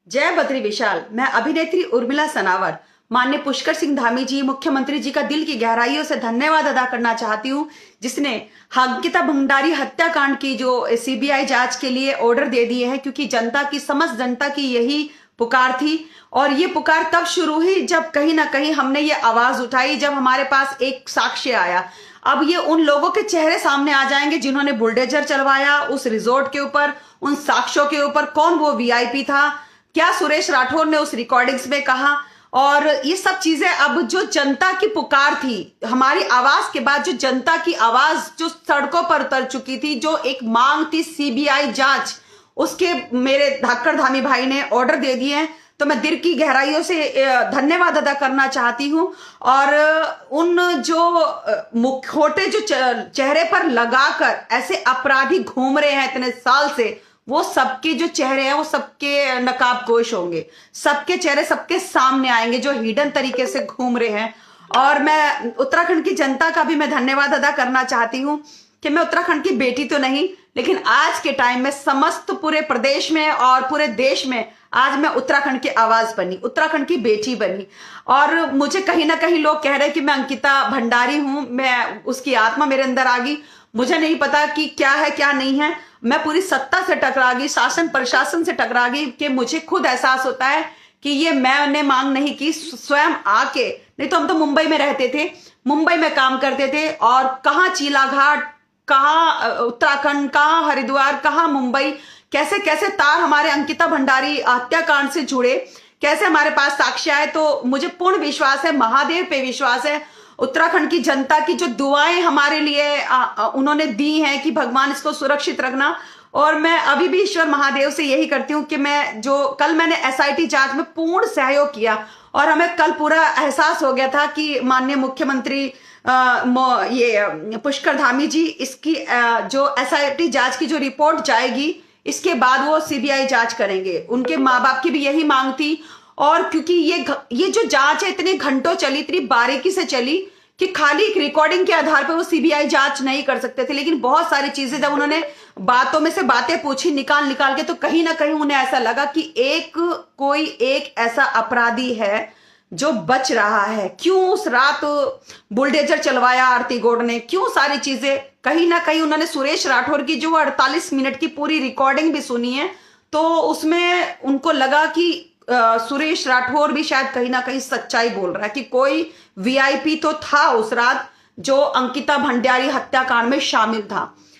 जय बद्री विशाल। मैं अभिनेत्री उर्मिला सनावर माननीय पुष्कर सिंह धामी जी, मुख्यमंत्री जी का दिल की गहराइयों से धन्यवाद अदा करना चाहती हूँ, जिसने अंकिता भंडारी हत्याकांड की जो सीबीआई जांच के लिए ऑर्डर दे दिए हैं, क्योंकि जनता की, समस्त जनता की यही पुकार थी। और ये पुकार तब शुरू हुई जब कहीं ना कहीं हमने ये आवाज उठाई, जब हमारे पास एक साक्ष्य आया। अब ये उन लोगों के चेहरे सामने आ जाएंगे जिन्होंने बुलडोजर चलवाया उस रिजॉर्ट के ऊपर, उन साक्ष्यों के ऊपर, कौन वो वीआईपी था, क्या सुरेश राठौर ने उस रिकॉर्डिंग्स में कहा। और ये सब चीजें अब जो जनता की पुकार थी, हमारी आवाज के बाद जो जनता की आवाज जो सड़कों पर उतर चुकी थी, जो एक मांग थी सीबीआई जांच, उसके मेरे धाकड़ धामी भाई ने ऑर्डर दे दिए हैं। तो मैं दिल की गहराइयों से धन्यवाद अदा करना चाहती हूं। और उन जो मुखौटे जो चेहरे पर लगाकर ऐसे अपराधी घूम रहे हैं इतने साल से, वो सबके जो चेहरे हैं वो सबके नकाबपोश होंगे, सबके चेहरे सबके सामने आएंगे जो हिडन तरीके से घूम रहे हैं। और मैं उत्तराखंड की जनता का भी मैं धन्यवाद अदा करना चाहती हूँ कि मैं उत्तराखंड की बेटी तो नहीं, लेकिन आज के टाइम में समस्त पूरे प्रदेश में और पूरे देश में आज मैं उत्तराखंड की आवाज बनी, उत्तराखंड की बेटी बनी। और मुझे कहीं ना कहीं लोग कह रहे हैं कि मैं अंकिता भंडारी हूं, मैं उसकी आत्मा मेरे अंदर आ गई। मुझे नहीं पता कि क्या है क्या नहीं है। मैं पूरी सत्ता से टकरा गई, शासन प्रशासन से टकरा गई, कि मुझे खुद एहसास होता है कि ये मैंने मांग नहीं की, स्वयं आके, नहीं तो हम तो मुंबई में रहते थे, मुंबई में काम करते थे, और कहाँ चीलाघाट, कहाँ उत्तराखंड, कहाँ हरिद्वार, कहाँ मुंबई, कैसे कैसे तार हमारे अंकिता भंडारी हत्याकांड से जुड़े, कैसे हमारे पास साक्ष्य आए। तो मुझे पूर्ण विश्वास है, महादेव पे विश्वास है, उत्तराखंड की जनता की जो दुआएं हमारे लिए उन्होंने दी हैं कि भगवान इसको सुरक्षित रखना। और मैं अभी भी ईश्वर महादेव से यही करती हूँ कि मैं जो कल मैंने एसआईटी जांच में पूर्ण सहयोग किया, और हमें कल पूरा एहसास हो गया था कि माननीय मुख्यमंत्री ये पुष्कर धामी जी, इसकी जो एसआईटी जांच की जो रिपोर्ट जाएगी, इसके बाद वो सीबीआई जांच करेंगे। उनके माँ बाप की भी यही मांग थी। और क्योंकि ये जो जांच है इतने घंटों चली, इतनी बारीकी से चली कि खाली एक रिकॉर्डिंग के आधार पर वो सीबीआई जांच नहीं कर सकते थे, लेकिन बहुत सारी चीजें जब उन्होंने बातों में से बातें पूछी निकाल निकाल के, तो कहीं ना कहीं उन्हें ऐसा लगा कि कोई एक ऐसा अपराधी है जो बच रहा है। क्यों उस रात बुलडोजर चलवाया आरती गौड़ ने, क्यों सारी चीजें, कहीं ना कहीं उन्होंने सुरेश राठौर की जो 48 मिनट की पूरी रिकॉर्डिंग भी सुनी है, तो उसमें उनको लगा कि सुरेश राठौर भी शायद कहीं ना कहीं सच्चाई बोल रहा है, कि कोई वीआईपी तो था उस रात जो अंकिता भंडारी हत्याकांड में शामिल था।